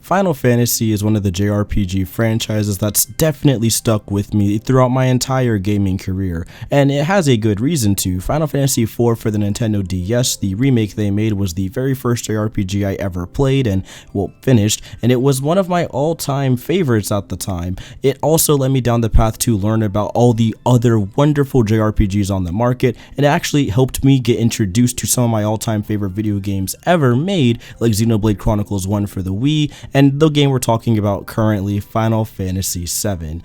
Final Fantasy is one of the JRPG franchises that's definitely stuck with me throughout my entire gaming career, and it has a good reason to. Final Fantasy IV for the Nintendo DS, the remake they made, was the very first JRPG I ever played and, well, finished, and it was one of my all-time favorites at the time. It also led me down the path to learn about all the other wonderful JRPGs on the market, and it actually helped me get introduced to some of my all-time favorite video games ever made, like Xenoblade Chronicles 1 for the Wii, and the game we're talking about currently, Final Fantasy VII.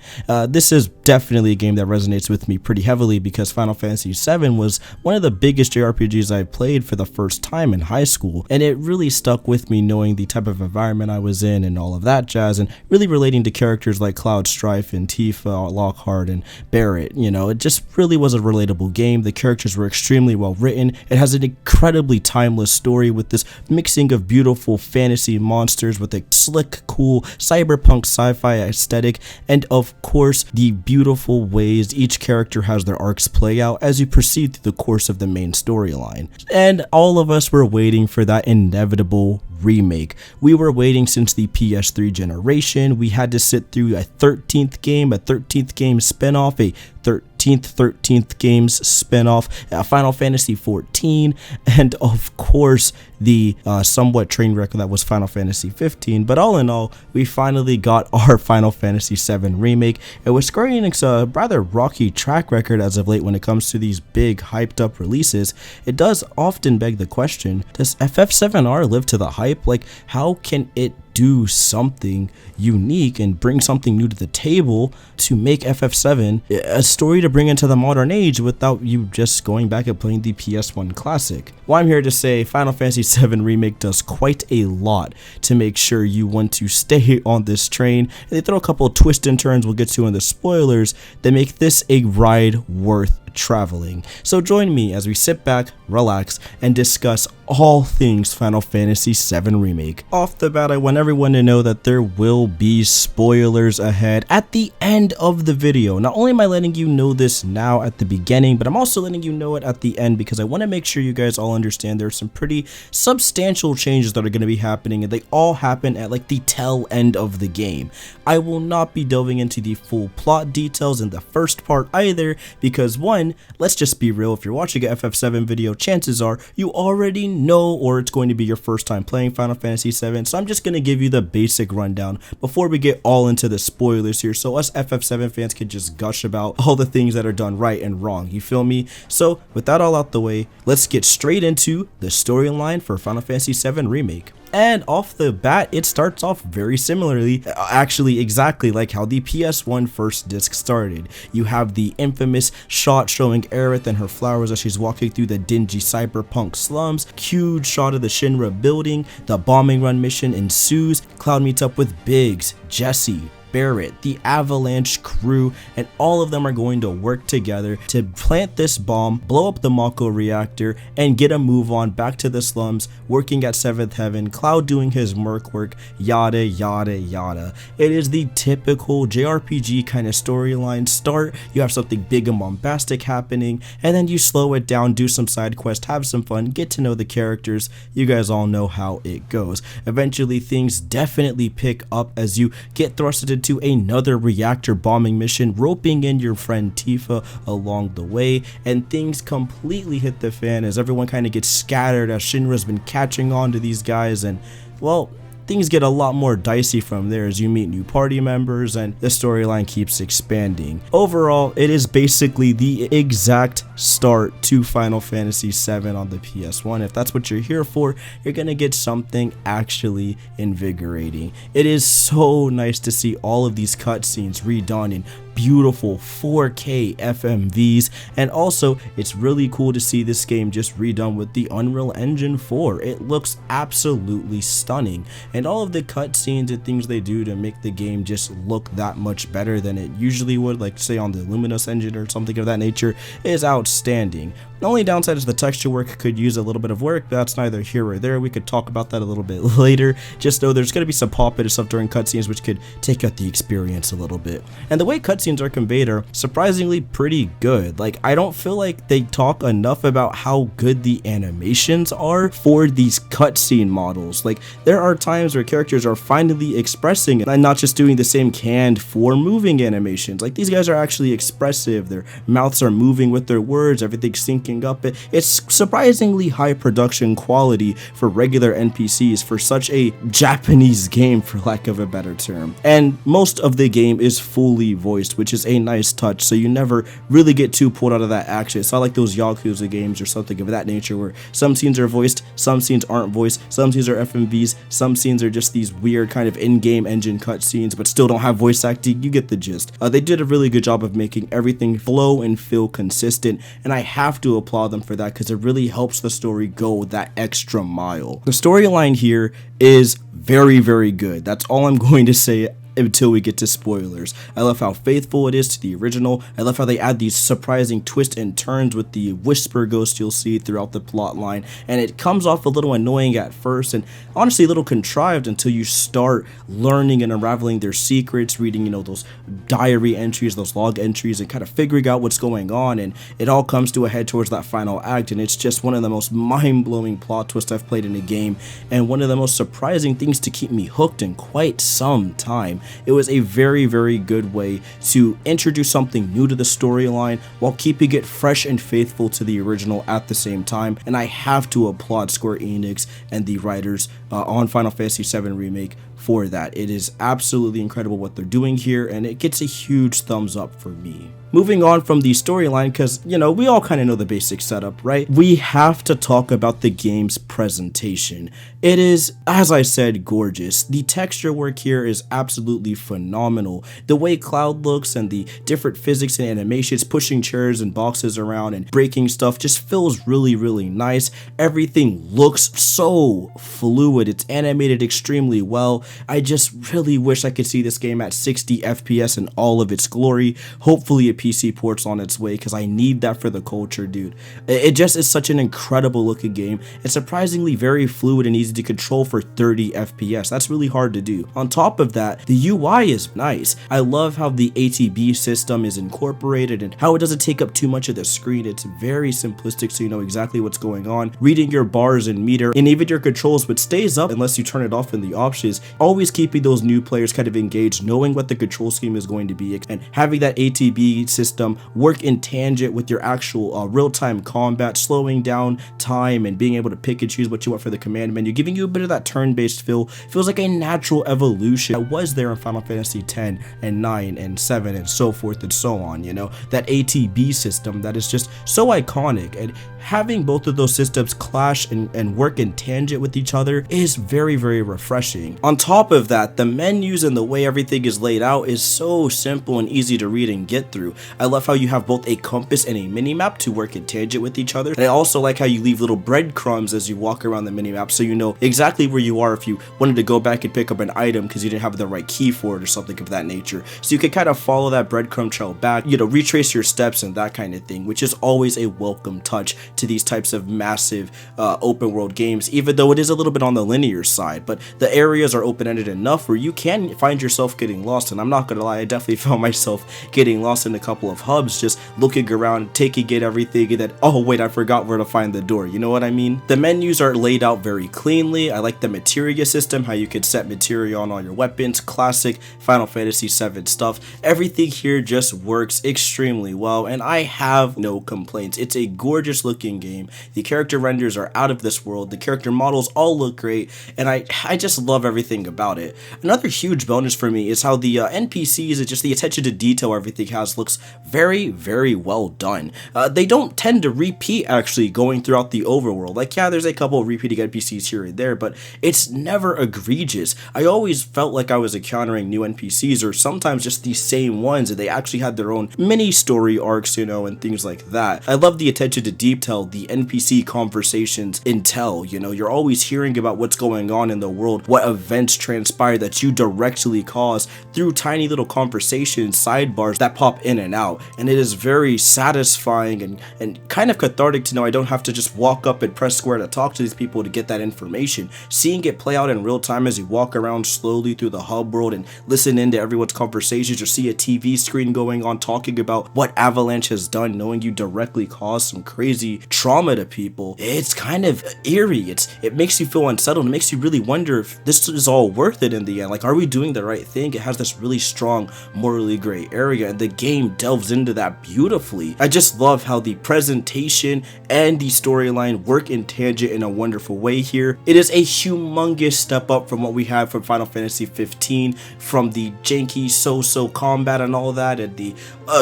This is definitely a game that resonates with me pretty heavily because Final Fantasy VII was one of the biggest JRPGs I played for the first time in high school, and it really stuck with me knowing the type of environment I was in and all of that jazz, and really relating to characters like Cloud Strife and Tifa, Lockhart, and Barrett. You know, it just really was a relatable game. The characters were extremely well written. It has an incredibly timeless story with this mixing of beautiful fantasy monsters with a slick, cool cyberpunk sci-fi aesthetic, and of course the beautiful ways each character has their arcs play out as you proceed through the course of the main storyline. And all of us were waiting for that inevitable remake. We were waiting since the PS3 generation. We had to sit through a 13th game spin-off, a 13th games spin-off, Final Fantasy XIV, and of course the somewhat train wreck that was Final Fantasy 15. But all in all, we finally got our Final Fantasy VII remake. And with Square Enix's rather rocky track record as of late when it comes to these big hyped up releases, it does often beg the question, does FF7R live to the hype? Like, how can it do something unique and bring something new to the table to make FF7 a story to bring into the modern age without you just going back and playing the PS1 classic? Well, I'm here to say Final Fantasy VII Remake does quite a lot to make sure you want to stay on this train, and they throw a couple of twists and turns we'll get to in the spoilers that make this a ride worth traveling. So join me as we sit back, relax, and discuss all things Final Fantasy VII Remake. Off the bat, I want everyone to know that there will be spoilers ahead at the end of the video. Not only am I letting you know this now at the beginning, but I'm also letting you know it at the end because I want to make sure you guys all understand there are some pretty substantial changes that are going to be happening, and they all happen at like the tail end of the game. I will not be delving into the full plot details in the first part either because one, let's just be real, if you're watching an FF7 video, chances are you already know, or it's going to be your first time playing Final Fantasy VII, so I'm just going to give you the basic rundown before we get all into the spoilers here, so us FF7 fans can just gush about all the things that are done right and wrong, you feel me? So with that all out the way, let's get straight into the storyline for Final Fantasy VII Remake. And off the bat, it starts off very similarly, actually exactly like how the PS1 first disc started. You have the infamous shot showing Aerith and her flowers as she's walking through the dingy cyberpunk slums, huge shot of the Shinra building, the bombing run mission ensues, Cloud meets up with Biggs, Jesse, Barrett, the Avalanche crew, and all of them are going to work together to plant this bomb, blow up the Mako reactor, and get a move on back to the slums, working at 7th Heaven, Cloud doing his merc work, yada yada yada. It is the typical JRPG kind of storyline start. You have something big and bombastic happening, and then you slow it down, do some side quests, have some fun, get to know the characters. You guys all know how it goes. Eventually things definitely pick up as you get thrusted into another reactor bombing mission, roping in your friend Tifa along the way, and things completely hit the fan as everyone kind of gets scattered as Shinra's been catching on to these guys, and well, things get a lot more dicey from there as you meet new party members and the storyline keeps expanding. Overall, it is basically the exact start to Final Fantasy VII on the PS1. If that's what you're here for, you're gonna get something actually invigorating. It is so nice to see all of these cutscenes redone in beautiful 4K FMVs, and also it's really cool to see this game just redone with the Unreal Engine 4. It looks absolutely stunning, and all of the cutscenes and things they do to make the game just look that much better than it usually would, like say on the Luminous engine or something of that nature, is outstanding. The only downside is the texture work could use a little bit of work, but that's neither here or there. We could talk about that a little bit later. Just know there's going to be some pop-in stuff during cutscenes which could take out the experience a little bit. And the way cutscenes cutscenes are conveyed are surprisingly pretty good. Like, I don't feel like they talk enough about how good the animations are for these cutscene models. Like, there are times where characters are finally expressing and not just doing the same canned for moving animations. Like, these guys are actually expressive, their mouths are moving with their words, everything's syncing up. It's surprisingly high production quality for regular NPCs for such a Japanese game, for lack of a better term. And most of the game is fully voiced, which is a nice touch, so you never really get too pulled out of that action. It's not like those Yakuza games or something of that nature where some scenes are voiced, some scenes aren't voiced, some scenes are FMVs, some scenes are just these weird kind of in-game engine cutscenes but still don't have voice acting. You get the gist. They did a really good job of making everything flow and feel consistent, and I have to applaud them for that because it really helps the story go that extra mile. The storyline here is very, very good. That's all I'm going to say until we get to spoilers. I love how faithful it is to the original. I love how they add these surprising twists and turns with the whisper ghost you'll see throughout the plot line, and it comes off a little annoying at first and honestly a little contrived until you start learning and unraveling their secrets, reading, you know, those diary entries, those log entries, and kind of figuring out what's going on, and it all comes to a head towards that final act, and it's just one of the most mind-blowing plot twists I've played in a game, and one of the most surprising things to keep me hooked in quite some time. It was a very, very good way to introduce something new to the storyline while keeping it fresh and faithful to the original at the same time, and I have to applaud Square Enix and the writers on Final Fantasy VII Remake for that. It is absolutely incredible what they're doing here, and it gets a huge thumbs up for me. Moving on from the storyline, because, you know, we all kind of know the basic setup, right? We have to talk about the game's presentation. It is, as I said, gorgeous. The texture work here is absolutely phenomenal. The way Cloud looks and the different physics and animations, pushing chairs and boxes around and breaking stuff just feels really, really nice. Everything looks so fluid. It's animated extremely well. I just really wish I could see this game at 60 FPS in all of its glory. Hopefully a PC port's on its way because I need that for the culture, dude. It just is such an incredible looking game. It's surprisingly very fluid and easy to control for 30 FPS. That's really hard to do. On top of that, the UI is nice. I love how the ATB system is incorporated and how it doesn't take up too much of the screen. It's very simplistic, so you know exactly what's going on. Reading your bars and meter and even your controls, but stays up unless you turn it off in the options. Always keeping those new players kind of engaged, knowing what the control scheme is going to be, and having that ATB system work in tangent with your actual real-time combat, slowing down time and being able to pick and choose what you want for the command menu, giving you a bit of that turn-based feel. Feels like a natural evolution that was there in Final Fantasy X and 9 and 7 and so forth and so on, you know, that ATB system that is just so iconic, and having both of those systems clash and work in tangent with each other is very, very refreshing. On top of that, the menus and the way everything is laid out is so simple and easy to read and get through. I love how you have both a compass and a minimap to work in tangent with each other, and I also like how you leave little breadcrumbs as you walk around the minimap so you know exactly where you are if you wanted to go back and pick up an item because you didn't have the right key for it or something of that nature. So you can kind of follow that breadcrumb trail back, you know, retrace your steps and that kind of thing, which is always a welcome touch to these types of massive open world games, even though it is a little bit on the linear side, but the areas are open-ended enough where you can find yourself getting lost. And I'm not gonna lie, I definitely found myself getting lost in a couple of hubs, just looking around, taking in everything, and then, oh wait, I forgot where to find the door. You know what I mean? The menus are laid out very cleanly. I like the materia system, how you can set materia on all your weapons, classic Final Fantasy VII stuff. Everything here just works extremely well, and I have no complaints. It's a gorgeous looking game. The character renders are out of this world. The character models all look great, and I just love everything about it. Another huge bonus for me is how the NPCs and just the attention to detail everything has looks very, very well done. They don't tend to repeat actually going throughout the overworld. Like, yeah, there's a couple of repeating NPCs here and there, but it's never egregious. I always felt like I was encountering new NPCs or sometimes just the same ones, and they actually had their own mini story arcs, you know, and things like that. I love the attention to detail detail the NPC conversations entail. You know, you're always hearing about what's going on in the world, what events transpire that you directly cause through tiny little conversations, sidebars that pop in and out. And it is very satisfying and kind of cathartic to know I don't have to just walk up and press square to talk to these people to get that information. Seeing it play out in real time as you walk around slowly through the hub world and listen into everyone's conversations, or see a TV screen going on talking about what Avalanche has done, knowing you directly caused some crazy trauma to people, it's kind of eerie. It makes you feel unsettled. It makes you really wonder if this is all worth it in the end. Like, are we doing the right thing? It has this really strong morally gray area, and the game delves into that beautifully. I just love how the presentation and the storyline work in tangent in a wonderful way here. It is a humongous step up from what we had from Final Fantasy 15, from the janky so-so combat and all that, and the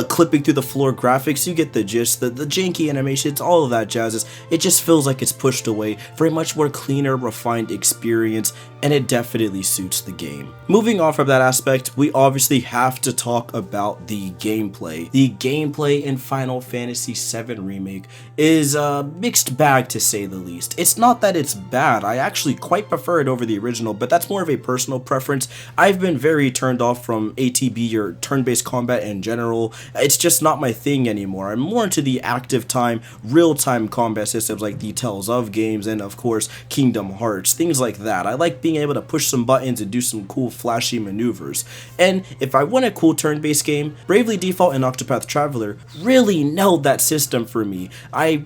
clipping through the floor graphics. You get the gist, the janky animations, all of that jazz. It just feels like it's pushed away for a much more cleaner, refined experience, and it definitely suits the game. Moving on from that aspect, we obviously have to talk about the gameplay. The gameplay in Final Fantasy VII Remake is a mixed bag, to say the least. It's not that it's bad, I actually quite prefer it over the original, but that's more of a personal preference. I've been very turned off from ATB or turn-based combat in general. It's just not my thing anymore. I'm more into the active time, real-time combat systems like the Tales of games and of course Kingdom Hearts, things like that. I like being able to push some buttons and do some cool flashy maneuvers. And if I want a cool turn-based game, Bravely Default and Octopath Traveler really nailed that system for me. I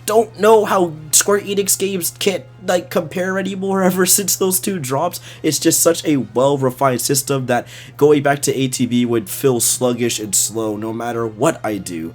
don't know how Square Enix games can't compare anymore ever since those two drops. It's just such a well-refined system that going back to ATB would feel sluggish and slow no matter what I do.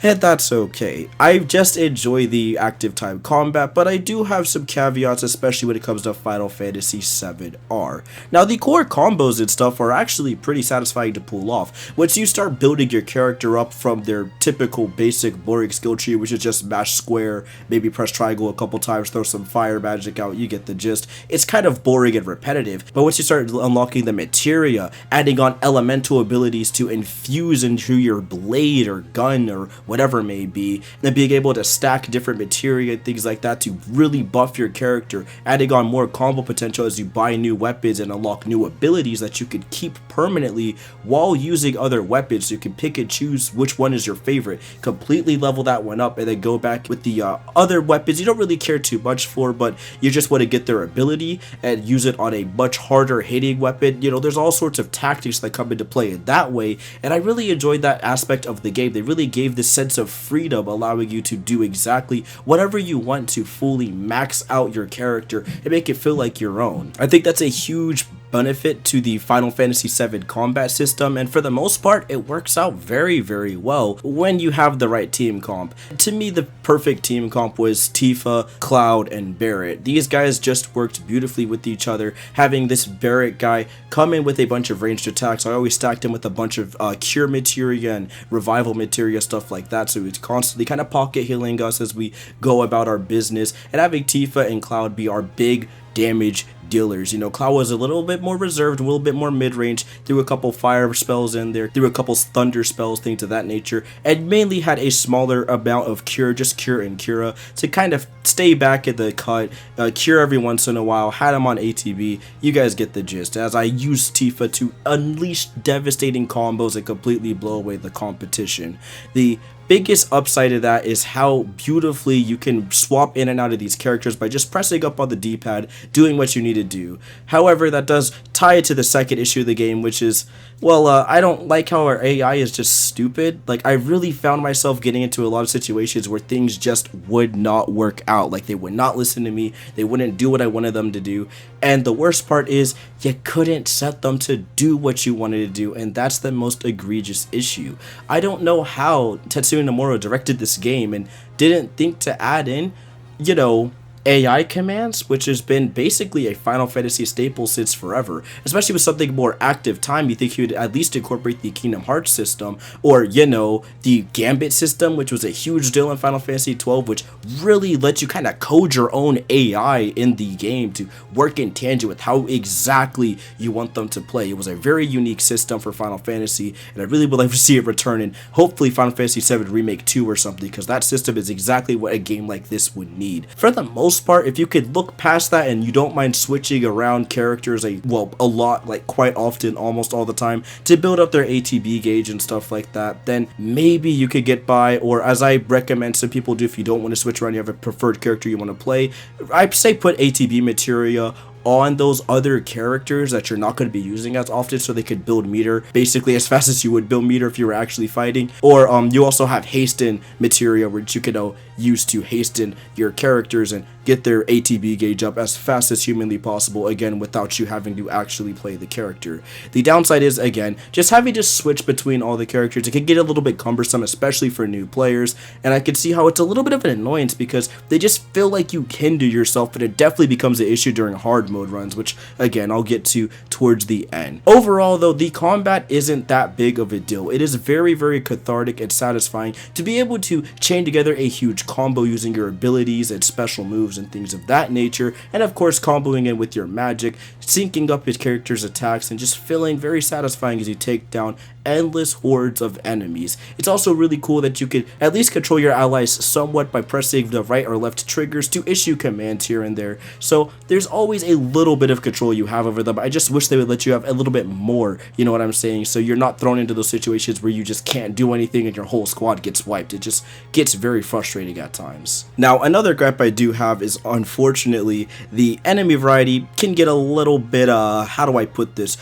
And that's okay. I just enjoy the active time combat, but I do have some caveats, especially when it comes to Final Fantasy VII-R. Now, the core combos and stuff are actually pretty satisfying to pull off. Once you start building your character up from their typical basic boring skill tree, which is just mash square, maybe press triangle a couple times, throw some fire magic out, you get the gist. It's kind of boring and repetitive, but once you start unlocking the materia, adding on elemental abilities to infuse into your blade or gun or whatever it may be, and being able to stack different materia and things like that to really buff your character, adding on more combo potential as you buy new weapons and unlock new abilities that you could keep permanently while using other weapons, so you can pick and choose which one is your favorite, completely level that one up, and then go back with the other weapons you don't really care too much for, but you just want to get their ability and use it on a much harder hitting weapon. You know, there's all sorts of tactics that come into play in that way, and I really enjoyed that aspect of the game. They really gave this sense of freedom, allowing you to do exactly whatever you want to fully max out your character and make it feel like your own. I think that's a huge benefit to the Final Fantasy VII combat system, and for the most part it works out very, very well when you have the right team comp. To me, the perfect team comp was Tifa, Cloud, and Barret. These guys just worked beautifully with each other. Having this Barret guy come in with a bunch of ranged attacks, I always stacked him with a bunch of cure materia and revival materia, stuff like that, so it's constantly kind of pocket healing us as we go about our business, and having Tifa and Cloud be our big damage dealers. You know, Cloud was a little bit more reserved, a little bit more mid-range, threw a couple fire spells in there, threw a couple thunder spells, things of that nature, and mainly had a smaller amount of cure, just cure and cura, to kind of stay back at the cut, cure every once in a while, had him on ATB. You guys get the gist, as I used Tifa to unleash devastating combos and completely blow away the competition. The biggest upside of that is how beautifully you can swap in and out of these characters by just pressing up on the D-pad, doing what you need to do. However, that does tie it to the second issue of the game, which is, well, I don't like how our AI is just stupid. Like, I really found myself getting into a lot of situations where things just would not work out. Like, they would not listen to me, they wouldn't do what I wanted them to do, and the worst part is, you couldn't set them to do what you wanted to do, and that's the most egregious issue. I don't know how Tetsuya Nomura directed this game and didn't think to add in, you know, AI commands, which has been basically a Final Fantasy staple since forever, especially with something more active time. You think you'd at least incorporate the Kingdom Hearts system, or the Gambit system, which was a huge deal in Final Fantasy 12, which really lets you kind of code your own AI in the game to work in tangent with how exactly you want them to play. It was a very unique system for Final Fantasy, and I really would like to see it return in hopefully Final Fantasy 7 Remake 2 or something, because that system is exactly what a game like this would need. For the most part, if you could look past that and you don't mind switching around characters a lot, like quite often, almost all the time, to build up their ATB gauge and stuff like that, then maybe you could get by. Or as I recommend some people do, if you don't want to switch around, you have a preferred character you want to play, I say put ATB materia on those other characters that you're not going to be using as often, so they could build meter basically as fast as you would build meter if you were actually fighting. Or you also have hasten materia, which you could use to hasten your characters and get their ATB gauge up as fast as humanly possible, again without you having to actually play the character. The downside is, again, just having to switch between all the characters. It can get a little bit cumbersome, especially for new players, and I can see how it's a little bit of an annoyance because they just feel like you can do yourself, but it definitely becomes an issue during hard mode runs, which again I'll get to towards the end. Overall though, the combat isn't that big of a deal. It is very, very cathartic and satisfying to be able to chain together a huge combo using your abilities and special moves and things of that nature, and of course comboing in with your magic, syncing up his character's attacks, and just feeling very satisfying as you take down endless hordes of enemies. It's also really cool that you could at least control your allies somewhat by pressing the right or left triggers to issue commands here and there, so there's always a little bit of control you have over them. I just wish they would let you have a little bit more, you know what I'm saying, so you're not thrown into those situations where you just can't do anything and your whole squad gets wiped. It just gets very frustrating at times. Now, another gripe I do have is, unfortunately, the enemy variety can get a little bit, how do I put this,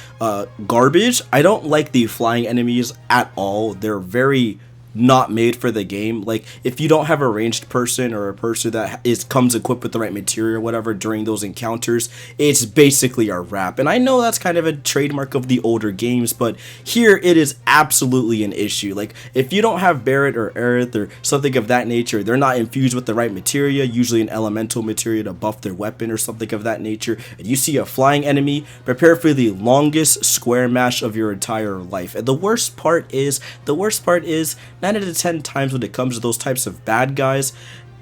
garbage. I don't like the flying enemies at all. They're very not made for the game. Like, if you don't have a ranged person or a person that comes equipped with the right material or whatever during those encounters, it's basically a wrap. And I know that's kind of a trademark of the older games, but here it is absolutely an issue. Like, if you don't have Barret or Aerith or something of that nature, they're not infused with the right materia, usually an elemental materia to buff their weapon or something of that nature, and you see a flying enemy, prepare for the longest square mash of your entire life. And the worst part is 9 out of 10 times when it comes to those types of bad guys,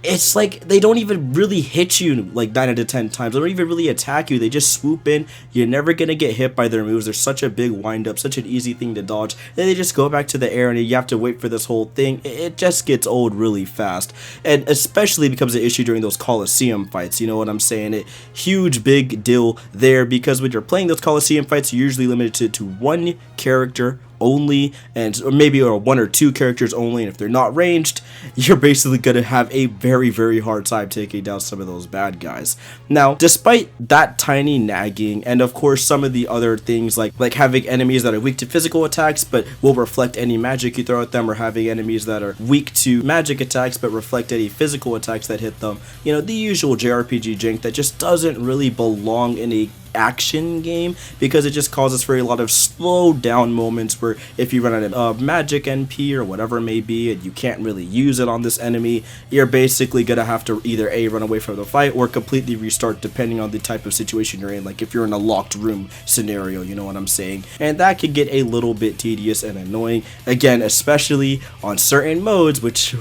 it's like they don't even really hit you like 9 out of 10 times. They don't even really attack you. They just swoop in. You're never going to get hit by their moves. They're such a big wind up, such an easy thing to dodge. Then they just go back to the air and you have to wait for this whole thing. It just gets old really fast. And especially becomes an issue during those Coliseum fights. You know what I'm saying? Huge big deal there, because when you're playing those Coliseum fights, you're usually limited to one character only, or maybe one or two characters only, and if they're not ranged, you're basically gonna have a very, very hard time taking down some of those bad guys. Now, despite that tiny nagging, and of course some of the other things like having enemies that are weak to physical attacks but will reflect any magic you throw at them, or having enemies that are weak to magic attacks but reflect any physical attacks that hit them, you know, the usual JRPG jank that just doesn't really belong in a action game, because it just causes for a lot of slow down moments where if you run out of magic NP or whatever it may be and you can't really use it on this enemy, you're basically gonna have to either run away from the fight or completely restart, depending on the type of situation you're in. Like if you're in a locked room scenario, you know what I'm saying, and that can get a little bit tedious and annoying, again especially on certain modes, which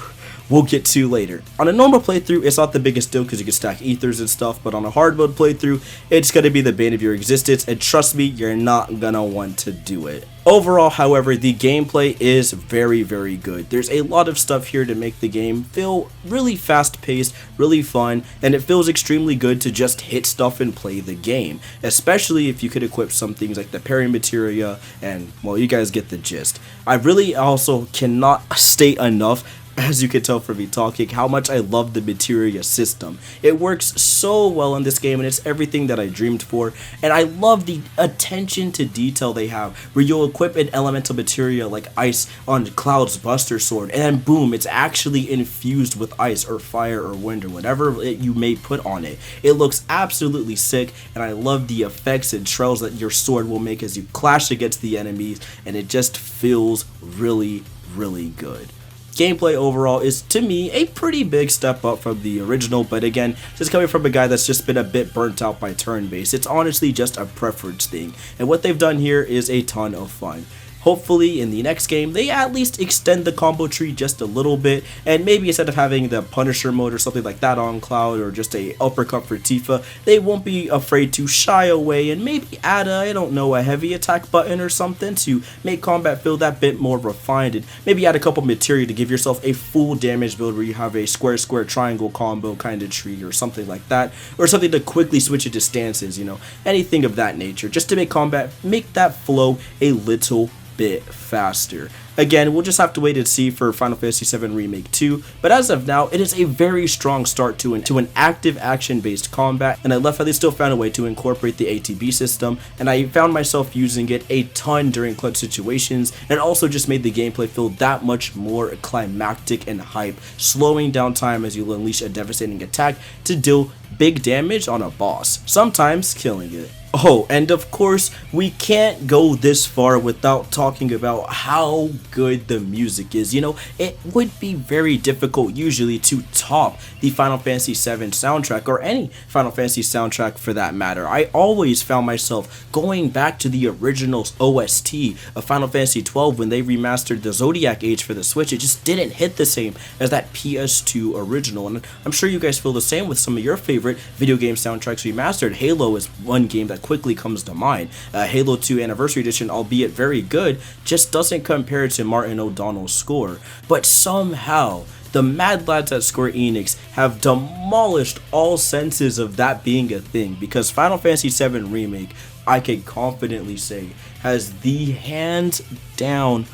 we'll get to later. On a normal playthrough, it's not the biggest deal because you can stack ethers and stuff, but on a hard mode playthrough, it's going to be the bane of your existence, and trust me, you're not going to want to do it. Overall, however, the gameplay is very, very good. There's a lot of stuff here to make the game feel really fast-paced, really fun, and it feels extremely good to just hit stuff and play the game, especially if you could equip some things like the parry materia, and, well, you guys get the gist. I really also cannot state enough, as you can tell from me talking, how much I love the materia system. It works so well in this game, and it's everything that I dreamed for, and I love the attention to detail they have, where you'll equip an elemental materia like ice on Cloud's Buster Sword, and then boom, it's actually infused with ice or fire or wind or whatever you may put on it. It looks absolutely sick, and I love the effects and trails that your sword will make as you clash against the enemies, and it just feels really, really good. gameplay overall is, to me, a pretty big step up from the original, but again, just coming from a guy that's just been a bit burnt out by turn-based, it's honestly just a preference thing, and what they've done here is a ton of fun. Hopefully in the next game they at least extend the combo tree just a little bit, and maybe instead of having the Punisher mode or something like that on Cloud, or just a uppercut for Tifa, they won't be afraid to shy away and maybe add a, I don't know, a heavy attack button or something to make combat feel that bit more refined, and maybe add a couple materia to give yourself a full damage build where you have a square square triangle combo kind of tree or something like that, or something to quickly switch it to stances, you know, anything of that nature, just to make combat, make that flow a little bit faster. Again, we'll just have to wait and see for Final Fantasy VII Remake 2, but as of now, it is a very strong start to an active action-based combat, and I love how they still found a way to incorporate the ATB system, and I found myself using it a ton during clutch situations, and also just made the gameplay feel that much more climactic and hype, slowing down time as you unleash a devastating attack to deal big damage on a boss, sometimes killing it. Oh, and of course, we can't go this far without talking about how good the music is. You know, it would be very difficult usually to top the Final Fantasy VII soundtrack, or any Final Fantasy soundtrack for that matter. I always found myself going back to the original OST of Final Fantasy XII when they remastered the Zodiac Age for the Switch. It just didn't hit the same as that PS2 original, and I'm sure you guys feel the same with some of your favorite video game soundtracks remastered. Halo is one game that quickly comes to mind. Halo 2 Anniversary Edition, albeit very good, just doesn't compare to Martin O'Donnell's score. But somehow, the mad lads at Square Enix have demolished all senses of that being a thing, because Final Fantasy VII Remake, I can confidently say, has the hands down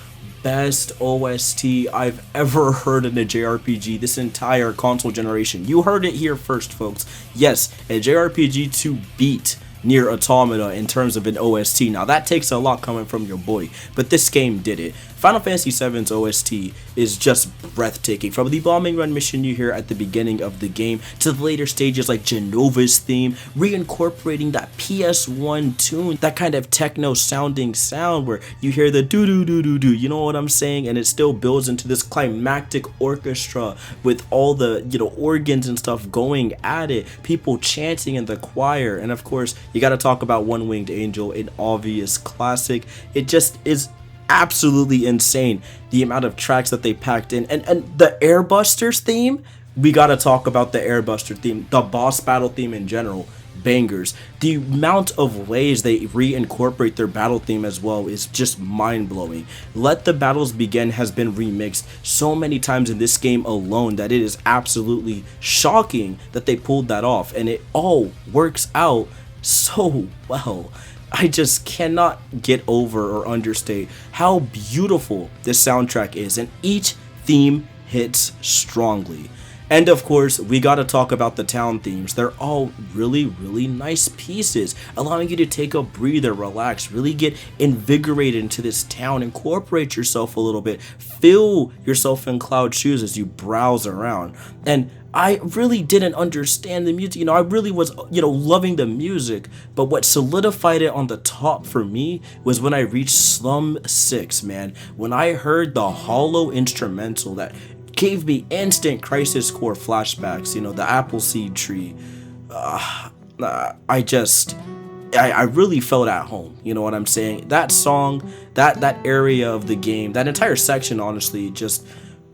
best OST I've ever heard in a JRPG this entire console generation. You heard it here first, folks. Yes, a JRPG to beat Nier Automata in terms of an OST. Now that takes a lot coming from your boy, but this game did it. Final Fantasy VII's OST is just breathtaking. From the bombing run mission you hear at the beginning of the game to the later stages like Genova's theme, reincorporating that PS1 tune, that kind of techno sounding sound where you hear the do do do do do, you know what I'm saying, and it still builds into this climactic orchestra with all the, you know, organs and stuff going at it, people chanting in the choir, and of course you got to talk about One Winged Angel, an obvious classic. It just is absolutely insane the amount of tracks that they packed in, and the Airbusters theme, we gotta talk about the Airbuster theme, the boss battle theme in general, bangers. The amount of ways they reincorporate their battle theme as well is just mind-blowing. Let the Battles Begin has been remixed so many times in this game alone that it is absolutely shocking that they pulled that off, and it all works out so well. I just cannot get over or understate how beautiful this soundtrack is, and each theme hits strongly. And of course, we gotta talk about the town themes. They're all really, really nice pieces, allowing you to take a breather, relax, really get invigorated into this town, incorporate yourself a little bit, feel yourself in Cloud's shoes as you browse around. And I really didn't understand the music, I really was, loving the music, but what solidified it on the top for me was when I reached Slum 6, man. When I heard the hollow instrumental that gave me instant Crisis Core flashbacks, the Appleseed tree, I really felt at home, you know what I'm saying? That song, that area of the game, that entire section, honestly, just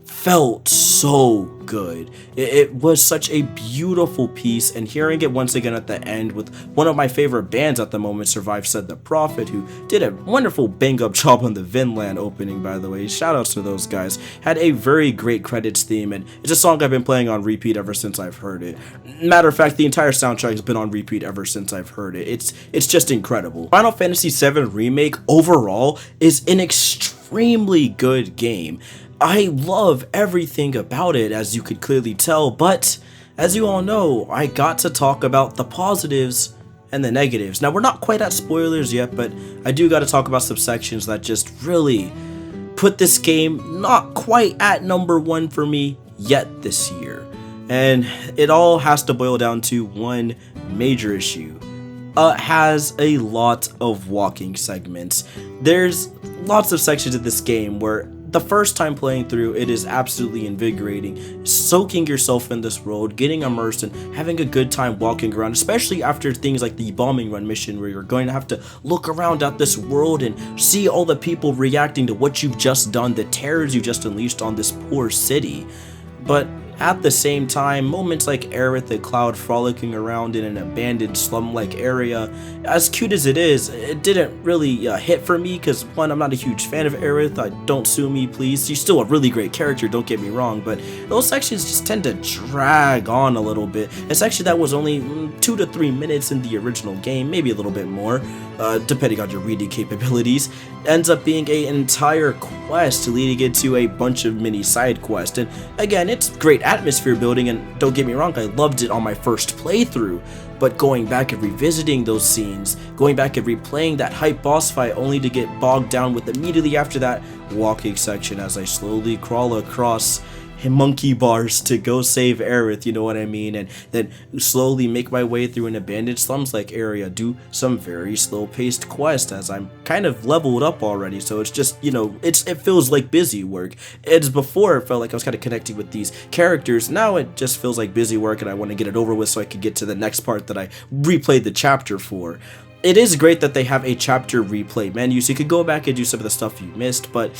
felt so good. It was such a beautiful piece, and hearing it once again at the end with one of my favorite bands at the moment, Survive Said the Prophet, who did a wonderful bang up job on the Vinland opening, by the way. Shout outs to those guys. Had a very great credits theme, and it's a song I've been playing on repeat ever since I've heard it. Matter of fact, the entire soundtrack has been on repeat ever since I've heard it. It's just incredible. Final Fantasy VII Remake overall is an extremely good game. I love everything about it, as you could clearly tell, but as you all know, I got to talk about the positives and the negatives. Now, we're not quite at spoilers yet, but I do got to talk about some sections that just really put this game not quite at number one for me yet this year. And it all has to boil down to one major issue. It has a lot of walking segments. There's lots of sections of this game where the first time playing through, it is absolutely invigorating. Soaking yourself in this world, getting immersed, and having a good time walking around, especially after things like the bombing run mission where you're going to have to look around at this world and see all the people reacting to what you've just done, the terrors you just unleashed on this poor city. But at the same time, moments like Aerith the Cloud frolicking around in an abandoned slum-like area, as cute as it is, it didn't really hit for me because, one, I'm not a huge fan of Aerith. Don't sue me, please. She's still a really great character, don't get me wrong, but those sections just tend to drag on a little bit. A section that was only 2 to 3 minutes in the original game, maybe a little bit more, depending on your reading capabilities, ends up being an entire quest leading into a bunch of mini side quests. And again, it's great atmosphere building, and don't get me wrong, I loved it on my first playthrough, but going back and revisiting those scenes, going back and replaying that hype boss fight only to get bogged down with immediately after that walking section as I slowly crawl across monkey bars to go save Aerith, you know what I mean, and then slowly make my way through an abandoned slums like area, do some very slow paced quest as I'm kind of leveled up already, so it's just, you know, it feels like busy work. It's before it felt like I was kind of connecting with these characters, now it just feels like busy work and I want to get it over with so I could get to the next part that I replayed the chapter for. It is great that they have a chapter replay menu, so you could go back and do some of the stuff you missed, but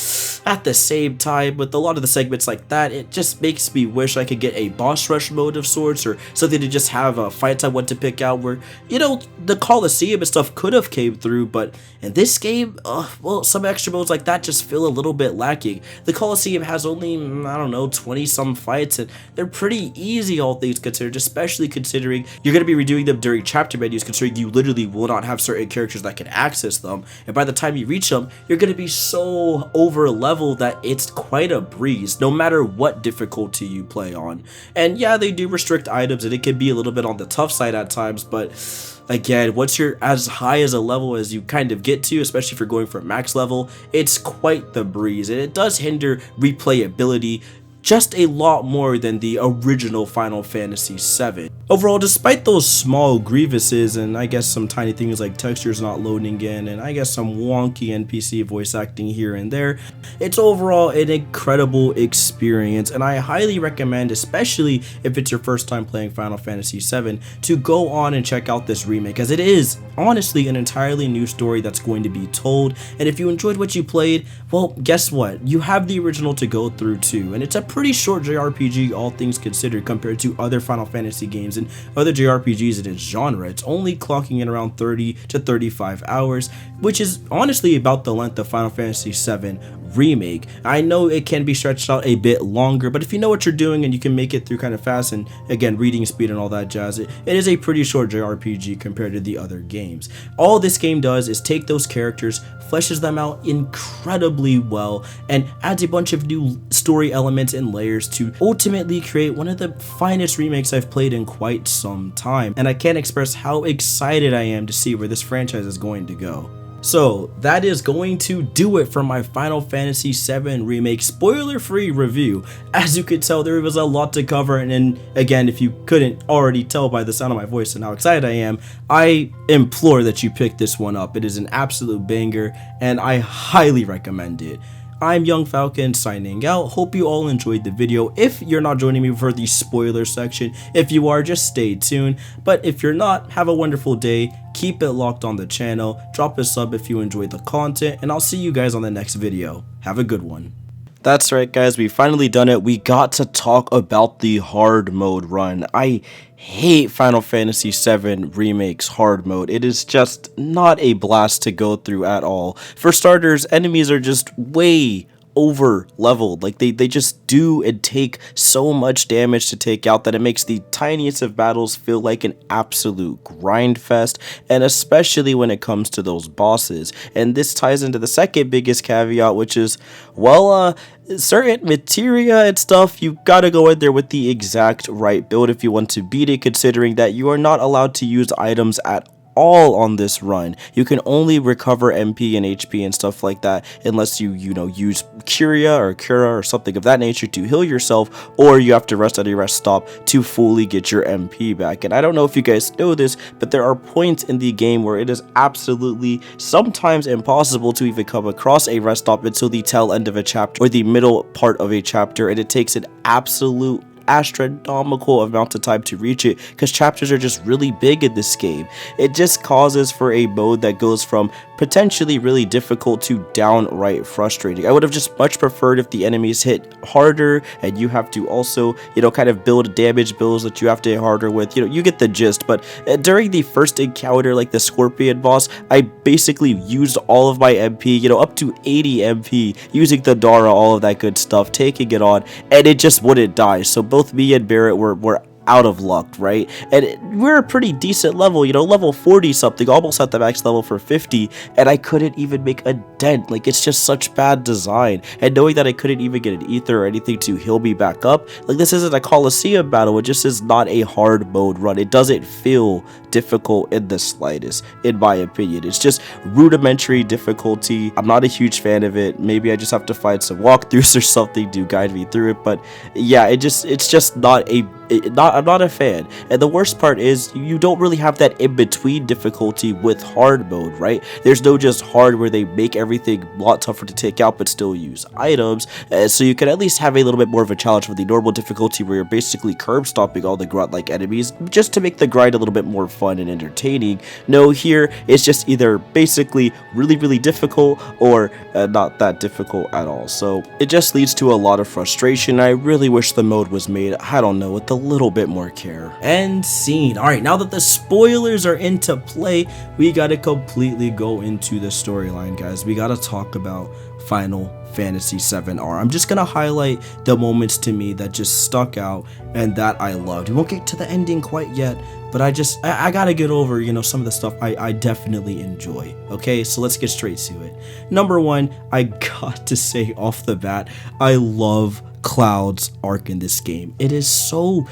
at the same time, with a lot of the segments like that, it just makes me wish I could get a boss rush mode of sorts, or something to just have fights I want to pick out where, you know, the Coliseum and stuff could have came through, but in this game, well, some extra modes like that just feel a little bit lacking. The Coliseum has only, I don't know, 20-some fights, and they're pretty easy, all things considered, especially considering you're going to be redoing them during chapter menus, considering you literally will not have certain characters that can access them, and by the time you reach them, you're going to be so over leveled that it's quite a breeze, no matter what difficulty you play on. And yeah, they do restrict items, and it can be a little bit on the tough side at times, but again, once you're as high as a level as you kind of get to, especially if you're going for max level, it's quite the breeze, and it does hinder replayability just a lot more than the original Final Fantasy VII. Overall, despite those small grievances and I guess some tiny things like textures not loading in and I guess some wonky NPC voice acting here and there, it's overall an incredible experience, and I highly recommend, especially if it's your first time playing Final Fantasy VII, to go on and check out this remake, as it is honestly an entirely new story that's going to be told. And if you enjoyed what you played, well, guess what? You have the original to go through too, and it's a pretty short JRPG, all things considered, compared to other Final Fantasy games and other JRPGs in its genre. It's only clocking in around 30 to 35 hours, which is honestly about the length of Final Fantasy VII Remake. I know it can be stretched out a bit longer, but if you know what you're doing and you can make it through kind of fast, and again, reading speed and all that jazz, it is a pretty short JRPG compared to the other games. All this game does is take those characters, fleshes them out incredibly well, and adds a bunch of new story elements and layers to ultimately create one of the finest remakes I've played in quite some time, and I can't express how excited I am to see where this franchise is going to go. So that is going to do it for my Final Fantasy VII Remake spoiler-free review. As you could tell, there was a lot to cover, and again, if you couldn't already tell by the sound of my voice and how excited I am, I implore that you pick this one up. It is an absolute banger, and I highly recommend it. I'm Young Falcon signing out. Hope you all enjoyed the video. If you're not joining me for the spoiler section, if you are, just stay tuned. But if you're not, have a wonderful day. Keep it locked on the channel. Drop a sub if you enjoyed the content, and I'll see you guys on the next video. Have a good one. That's right, guys, we finally done it. We got to talk about the hard mode run. I hate Final Fantasy VII Remake's hard mode. It is just not a blast to go through at all. For starters, enemies are just way over leveled. Like they just do and take so much damage to take out that it makes the tiniest of battles feel like an absolute grind fest, and especially when it comes to those bosses. And this ties into the second biggest caveat, which is, well, certain materia and stuff, you gotta go in there with the exact right build if you want to beat it, considering that you are not allowed to use items at all on this run. You can only recover MP and HP and stuff like that unless you use Cura or something of that nature to heal yourself, or you have to rest at a rest stop to fully get your MP back. And I don't know if you guys know this, but there are points in the game where it is absolutely sometimes impossible to even come across a rest stop until the tail end of a chapter or the middle part of a chapter, and it takes an absolute astronomical amount of time to reach it because chapters are just really big in this game. It just causes for a mode that goes from potentially really difficult to downright frustrating. I would have just much preferred if the enemies hit harder and you have to also, kind of build damage builds that you have to hit harder with. You get the gist. But during the first encounter, like the Scorpion boss, I basically used all of my MP, up to 80 MP, using the Dara, all of that good stuff, taking it on, and it just wouldn't die. So both me and Barrett were out of luck, right? And we're a pretty decent level, level 40 something, almost at the max level for 50, and I couldn't even make a dent. Like, it's just such bad design. And knowing that I couldn't even get an ether or anything to heal me back up, like, this isn't a Coliseum battle, it just is not a hard mode run. It doesn't feel difficult in the slightest, in my opinion. It's just rudimentary difficulty. I'm not a huge fan of it. Maybe I just have to find some walkthroughs or something to guide me through it, but yeah, it's just not a I'm not a fan. And the worst part is you don't really have that in-between difficulty with hard mode, right? There's no just hard where they make everything a lot tougher to take out but still use items, so you can at least have a little bit more of a challenge with the normal difficulty where you're basically curb stomping all the grunt like enemies just to make the grind a little bit more fun and entertaining. No, here it's just either basically really difficult or not that difficult at all. So it just leads to a lot of frustration. I really wish the mode was made, I don't know, with a little bit more care. End scene. Alright, now that the spoilers are into play, we gotta completely go into the storyline, guys. We gotta talk about Final Fantasy VII R. I'm just gonna highlight the moments to me that just stuck out and that I loved. We won't get to the ending quite yet, but I gotta get over, some of the stuff I definitely enjoy. Okay, so let's get straight to it. Number one, I got to say off the bat, I love Cloud's arc in this game. It is so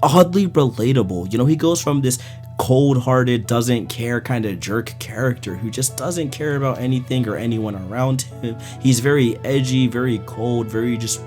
oddly relatable. He goes from this cold-hearted, doesn't care kind of jerk character who just doesn't care about anything or anyone around him. He's very edgy, very cold, very just,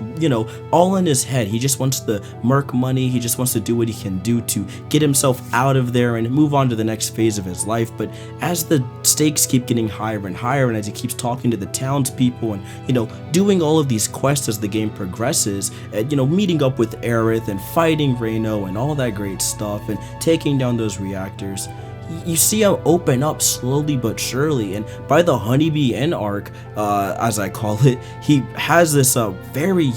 all in his head. He just wants the merc money. He just wants to do what he can do to get himself out of there and move on to the next phase of his life. But as the stakes keep getting higher and higher, and as he keeps talking to the townspeople and, doing all of these quests as the game progresses, and, meeting up with Aerith and fighting Reno and all that great stuff and taking down those reactors, you see him open up slowly but surely. And by the Honeybee Inn arc, as I call it, he has this very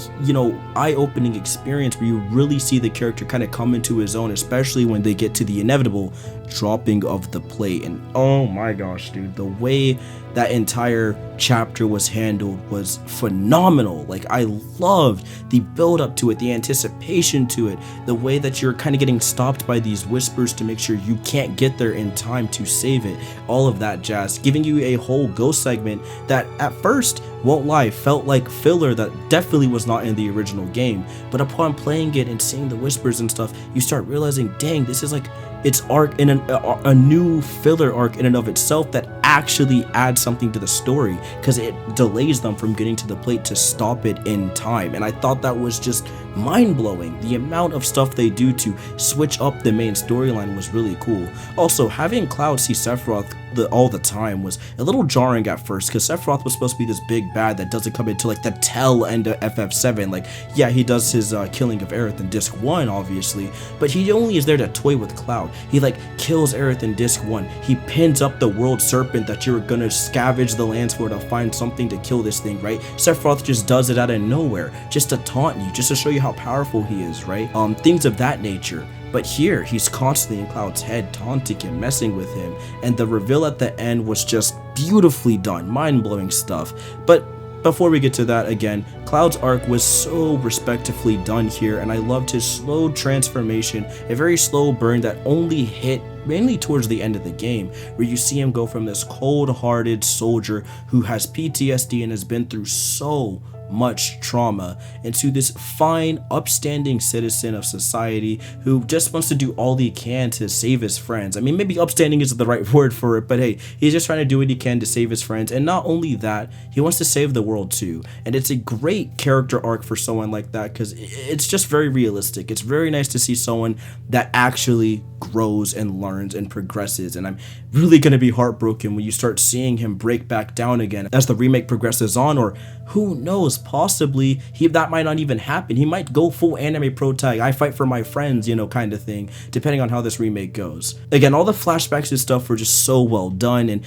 eye-opening experience where you really see the character kind of come into his own, especially when they get to the inevitable dropping of the plate. And oh my gosh, dude, the way that entire chapter was handled was phenomenal. Like, I loved the build up to it, the anticipation to it, the way that you're kind of getting stopped by these whispers to make sure you can't get there in time to save it, all of that jazz, giving you a whole ghost segment that at first, won't lie, felt like filler that definitely was not in the original game. But upon playing it and seeing the whispers and stuff, you start realizing, dang, this is like its arc in a new filler arc in and of itself that actually adds something to the story, because it delays them from getting to the plate to stop it in time. And I thought that was just mind-blowing. The amount of stuff they do to switch up the main storyline was really cool. Also, having Cloud see Sephiroth all the time was a little jarring at first, because Sephiroth was supposed to be this big bad that doesn't come into like the tail end of FF7. Like, yeah, he does his killing of Aerith in Disc 1, obviously, but he only is there to toy with Cloud. He like kills Aerith in Disc 1. He pins up the world serpent that you're gonna scavenge the lands for to find something to kill this thing, right? Sephiroth just does it out of nowhere, just to taunt you, just to show you how powerful he is, right? Things of that nature. But here, he's constantly in Cloud's head, taunting him, messing with him, and the reveal at the end was just beautifully done, mind-blowing stuff. But before we get to that, again, Cloud's arc was so respectfully done here, and I loved his slow transformation, a very slow burn that only hit mainly towards the end of the game, where you see him go from this cold-hearted soldier who has PTSD and has been through so much trauma into this fine, upstanding citizen of society who just wants to do all he can to save his friends. I mean, maybe upstanding isn't the right word for it, but hey, he's just trying to do what he can to save his friends. And not only that, he wants to save the world too. And it's a great character arc for someone like that because it's just very realistic. It's very nice to see someone that actually grows and learns and progresses. And I'm really going to be heartbroken when you start seeing him break back down again as the remake progresses on, or who knows, possibly that might not even happen. He might go full anime pro tag, I fight for my friends, you know, kind of thing, depending on how this remake goes. Again, all the flashbacks and stuff were just so well done, and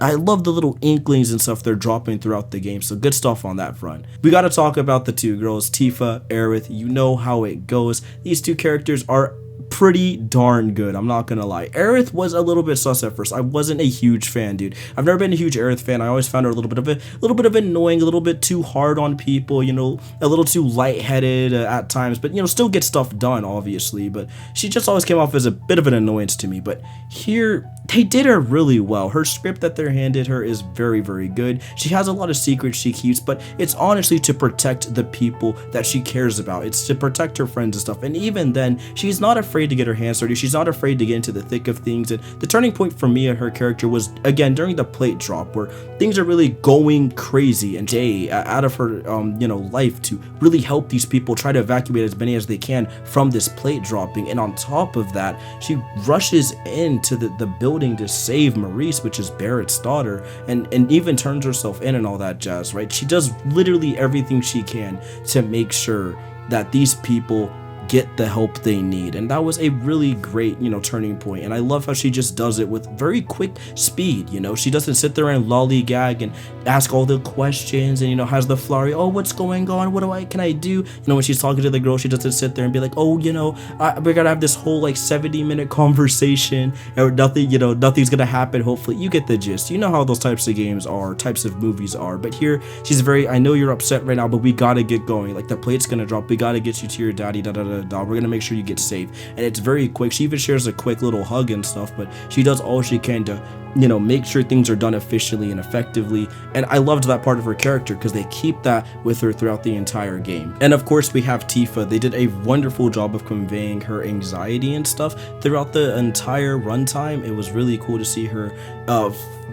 I love the little inklings and stuff they're dropping throughout the game, so good stuff on that front. We got to talk about the two girls, Tifa, Aerith. You know how it goes. These two characters are pretty darn good, I'm not gonna lie. Aerith was a little bit sus at first. I wasn't a huge fan, dude. I've never been a huge Aerith fan. I always found her a little bit of annoying, a little bit too hard on people, you know, a little too lightheaded at times, but you know, still get stuff done, obviously. But she just always came off as a bit of an annoyance to me. But here, they did her really well. Her script that they're handed her is very, very good. She has a lot of secrets she keeps, but it's honestly to protect the people that she cares about. It's to protect her friends and stuff. And even then, she's not afraid to get her hands dirty. She's not afraid to get into the thick of things. And the turning point for me and her character was, again, during the plate drop, where things are really going crazy, and Jay out of her you know, life to really help these people try to evacuate as many as they can from this plate dropping. And on top of that, she rushes into the building to save Maurice, which is Barrett's daughter, and even turns herself in and all that jazz, right? She does literally everything she can to make sure that these people get the help they need. And that was a really great, you know, turning point. And I love how she just does it with very quick speed. You know, she doesn't sit there and lollygag and ask all the questions and, you know, has the flowery, oh, what's going on, can I do? You know, when she's talking to the girl, she doesn't sit there and be like, oh, you know, we're gonna have this whole like 70-minute conversation or nothing, you know, nothing's gonna happen. Hopefully you get the gist. You know how those types of games are, types of movies are. But here she's very, I know you're upset right now, but we gotta get going. Like the plate's gonna drop, we gotta get you to your daddy, we're gonna make sure you get safe. And it's very quick. She even shares a quick little hug and stuff, but she does all she can to, you know, make sure things are done efficiently and effectively. And I loved that part of her character because they keep that with her throughout the entire game. And of course we have Tifa. They did a wonderful job of conveying her anxiety and stuff throughout the entire runtime. It was really cool to see her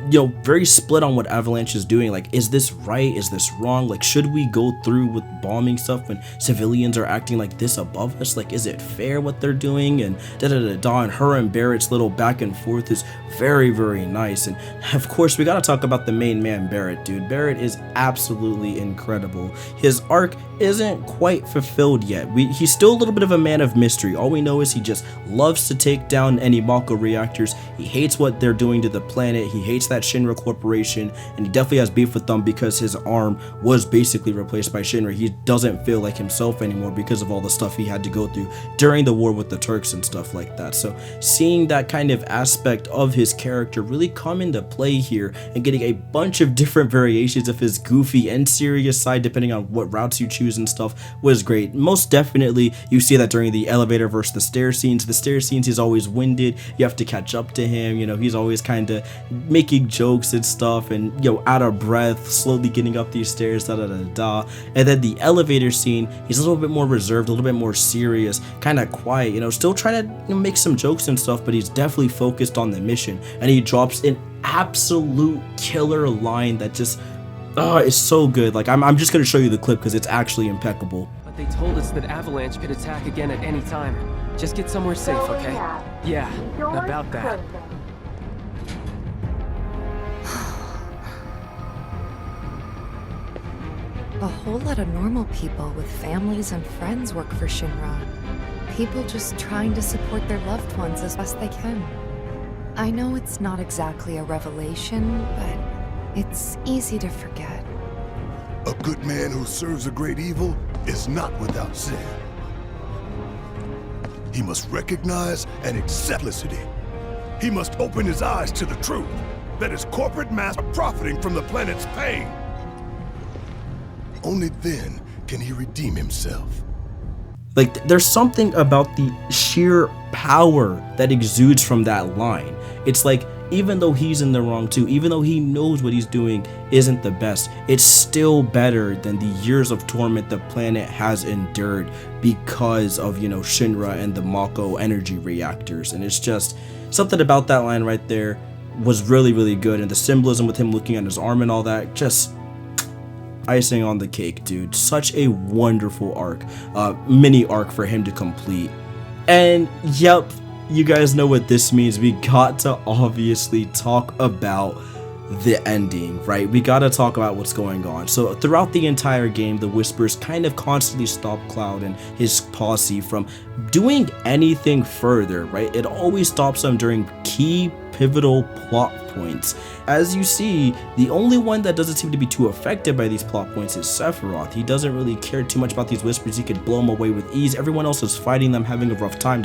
you know, very split on what Avalanche is doing. Like, is this right? Is this wrong? Like, should we go through with bombing stuff when civilians are acting like this above us? Like, is it fair what they're doing? And and her and Barrett's little back and forth is very, very nice. And of course, we gotta talk about the main man, Barrett, dude. Barrett is absolutely incredible. His arc isn't quite fulfilled yet. He's still a little bit of a man of mystery. All we know is he just loves to take down any Mako reactors. He hates what they're doing to the planet. He hates that Shinra corporation, and he definitely has beef with them because his arm was basically replaced by Shinra. He doesn't feel like himself anymore because of all the stuff he had to go through during the war with the Turks and stuff like that. So seeing that kind of aspect of his character really come into play here and getting a bunch of different variations of his goofy and serious side depending on what routes you choose and stuff was great. Most definitely you see that during the elevator versus the stair scenes. The stair scenes, he's always winded, you have to catch up to him, you know, he's always kind of making jokes and stuff and, you know, out of breath, slowly getting up these stairs, and then the elevator scene, he's a little bit more reserved, a little bit more serious, kind of quiet, you know, still trying to, you know, make some jokes and stuff, but he's definitely focused on the mission. And he drops an absolute killer line that just it's so good. Like I'm just gonna show you the clip because it's actually impeccable. But they told us that Avalanche could attack again at any time. Just get somewhere safe, okay? Yeah, about that. A whole lot of normal people with families and friends work for Shinra. People just trying to support their loved ones as best they can. I know it's not exactly a revelation, but it's easy to forget. A good man who serves a great evil is not without sin. He must recognize and accept simplicity. He must open his eyes to the truth that his corporate masters are profiting from the planet's pain. Only then can he redeem himself. Like, there's something about the sheer power that exudes from that line. It's like even though he's in the wrong too, even though he knows what he's doing isn't the best, it's still better than the years of torment the planet has endured because of, you know, Shinra and the Mako energy reactors. And it's just something about that line right there was really, really good. And the symbolism with him looking at his arm and all that, just icing on the cake, dude. Such a wonderful arc, mini arc for him to complete. And yep, you guys know what this means. We got to obviously talk about the ending, right? We got to talk about what's going on. So throughout the entire game, the Whispers kind of constantly stop Cloud and his posse from doing anything further, right? It always stops them during key pivotal plot points. As you see, the only one that doesn't seem to be too affected by these plot points is Sephiroth. He doesn't really care too much about these Whispers. He could blow them away with ease. Everyone else is fighting them, having a rough time,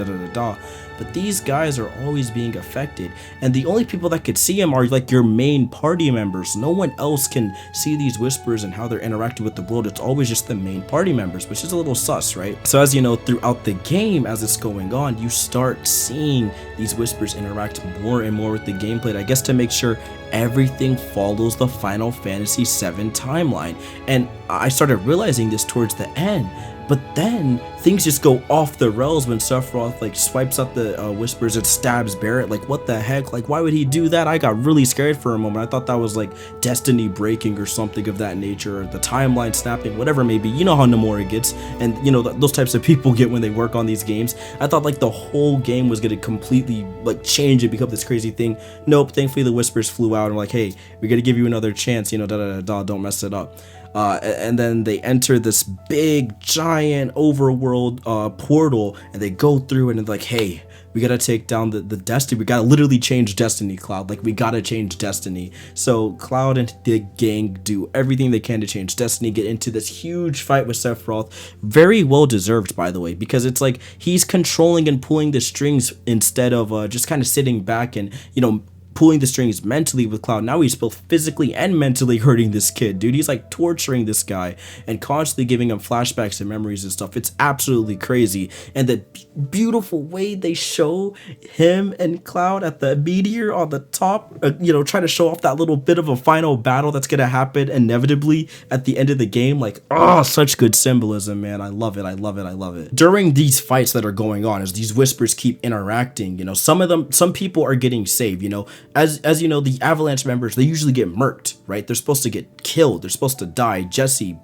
but these guys are always being affected, and the only people that could see them are like your main party members. No one else can see these Whispers and how they're interacting with the world. It's always just the main party members, which is a little sus, right? So as you know, throughout the game, as it's going on, you start seeing these Whispers interact more and more with the gameplay, I guess, to make sure everything follows the Final Fantasy VII timeline. And I started realizing this towards the end, but then things just go off the rails when Sephiroth like swipes out the Whispers and stabs Barrett. Like, what the heck? Like, why would he do that? I got really scared for a moment. I thought that was like destiny breaking or something of that nature, or the timeline snapping, whatever it may be. You know how Nomura gets, and you know those types of people get when they work on these games. I thought like the whole game was gonna completely like change and become this crazy thing. Nope. Thankfully the Whispers flew out and were like, hey, we're gonna give you another chance, you know, don't mess it up. And then they enter this big giant overworld portal, and they go through it, and they're like, hey, we gotta take down the Destiny. We gotta literally change Destiny, Cloud. Like, we gotta change Destiny. So Cloud and the gang do everything they can to change Destiny, get into this huge fight with Sephiroth. Very well deserved, by the way, because it's like he's controlling and pulling the strings instead of just kind of sitting back and, you know, pulling the strings mentally with Cloud. Now he's both physically and mentally hurting this kid, dude. He's like torturing this guy and constantly giving him flashbacks and memories and stuff. It's absolutely crazy. And the beautiful way they show him and Cloud at the meteor on the top, you know, trying to show off that little bit of a final battle that's gonna happen inevitably at the end of the game. Like, oh, such good symbolism, man. I love it. I love it. I love it. During these fights that are going on, as these Whispers keep interacting, you know, some people are getting saved, you know. As you know, the Avalanche members, they usually get murked, right? They're supposed to get killed. They're supposed to die. Jesse,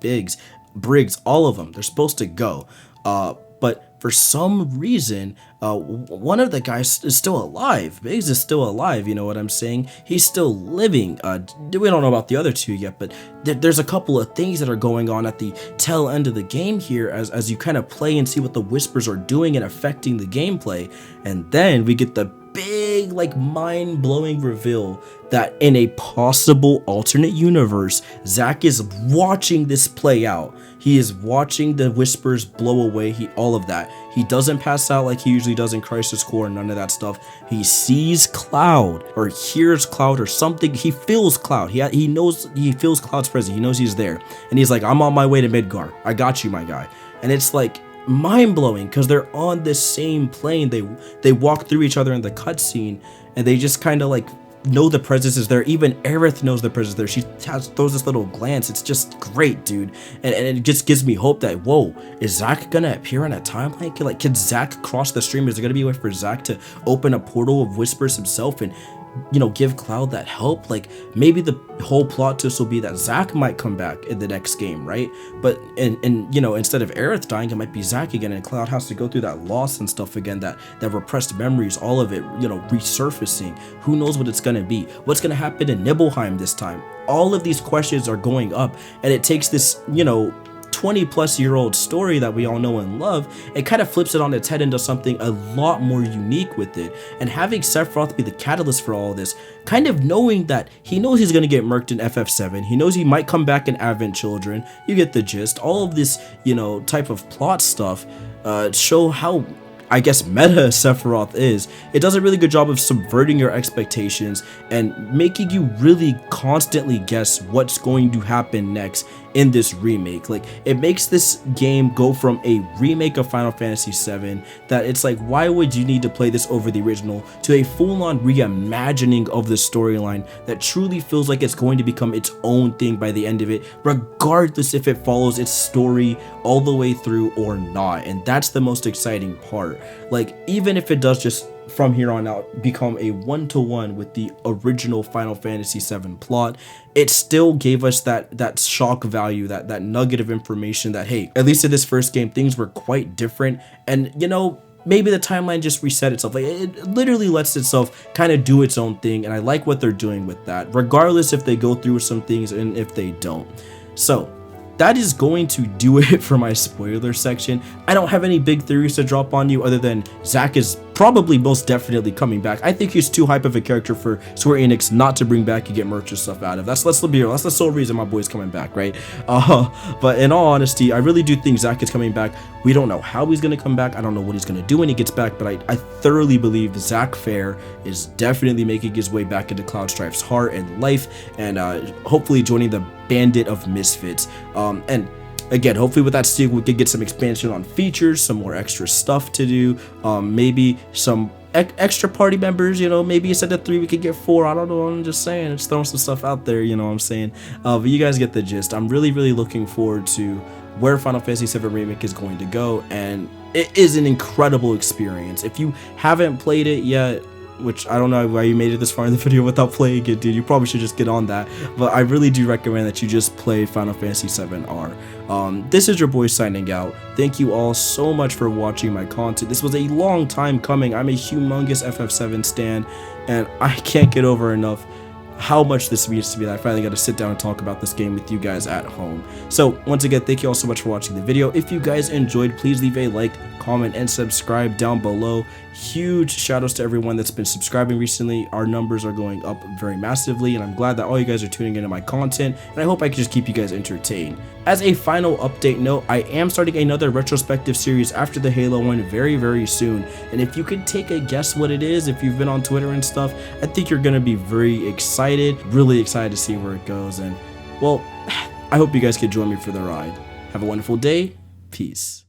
Briggs, all of them. They're supposed to go. But for some reason, one of the guys is still alive. Biggs is still alive, you know what I'm saying? He's still living. We don't know about the other two yet, but there's a couple of things that are going on at the tail end of the game here as you kind of play and see what the Whispers are doing and affecting the gameplay. And then we get the big, like, mind-blowing reveal that in a possible alternate universe, Zack is watching this play out. He is watching the Whispers blow away, all of that. He doesn't pass out like he usually does in Crisis Core, none of that stuff. He sees Cloud, or hears Cloud, or something. He feels Cloud. He knows, he feels Cloud's presence. He knows he's there. And he's like, I'm on my way to Midgar. I got you, my guy. And it's like mind-blowing because they're on this same plane. They walk through each other in the cutscene, and they just kind of like know the presence is there. Even Aerith knows the presence there. She throws this little glance. It's just great, dude. And it just gives me hope that, whoa, is Zack gonna appear in a timeline? Can Zack cross the stream? Is there gonna be a way for Zack to open a portal of Whispers himself and, you know, give Cloud that help? Like, maybe the whole plot twist will be that Zack might come back in the next game, right? But and you know, instead of Aerith dying, it might be Zack again, and Cloud has to go through that loss and stuff again, that repressed memories, all of it, you know, resurfacing. Who knows what it's gonna be? What's gonna happen in Nibelheim this time? All of these questions are going up, and it takes this, you know, 20-plus-year-old story that we all know and love, it kind of flips it on its head into something a lot more unique with it. And having Sephiroth be the catalyst for all of this, kind of knowing that he knows he's going to get murked in FF7, he knows he might come back in Advent Children, you get the gist. All of this, you know, type of plot stuff show how I guess meta Sephiroth is, it does a really good job of subverting your expectations and making you really constantly guess what's going to happen next in this remake. Like, it makes this game go from a remake of Final Fantasy VII that it's like, why would you need to play this over the original, to a full-on reimagining of the storyline that truly feels like it's going to become its own thing by the end of it, regardless if it follows its story all the way through or not. And that's the most exciting part. Like, even if it does just from here on out become a one-to-one with the original Final Fantasy VII plot, it still gave us that shock value, that nugget of information that, hey, at least in this first game things were quite different, and you know, maybe the timeline just reset itself. Like, it literally lets itself kind of do its own thing, and I like what they're doing with that, regardless if they go through some things and if they don't. So that is going to do it for my spoiler section. I don't have any big theories to drop on you other than Zack is probably most definitely coming back. I think he's too hype of a character for Square Enix not to bring back and get merch and stuff out of. Let's be real. That's the sole reason my boy's coming back, right? But in all honesty, I really do think Zack is coming back. We don't know how he's gonna come back. I don't know what he's gonna do when he gets back, but I thoroughly believe Zack Fair is definitely making his way back into Cloud Strife's heart and life, and hopefully joining the Bandit of Misfits. And again, hopefully with that sequel we could get some expansion on features, some more extra stuff to do, maybe some extra party members, you know, maybe instead of 3 we could get 4. I don't know, I'm just saying, just throwing some stuff out there, you know what I'm saying. But you guys get the gist. I'm really looking forward to where Final Fantasy VII Remake is going to go, and it is an incredible experience. If you haven't played it yet, which I don't know why you made it this far in the video without playing it, dude, you probably should just get on that, but I really do recommend that you just play Final Fantasy VII-R. This is your boy signing out. Thank you all so much for watching my content. This was a long time coming. I'm a humongous FF7 stan, and I can't get over enough how much this means to me that I finally got to sit down and talk about this game with you guys at home. So once again, thank you all so much for watching the video. If you guys enjoyed, please leave a like, comment, and subscribe down below. Huge shout outs to everyone that's been subscribing recently. Our numbers are going up very massively, and I'm glad that all you guys are tuning into my content, and I hope I can just keep you guys entertained. As a final update note, I am starting another retrospective series after the Halo one very soon, and if you could take a guess what it is, if you've been on Twitter and stuff, I think you're gonna be very excited, really excited to see where it goes. And well, I hope you guys can join me for the ride. Have a wonderful day. Peace.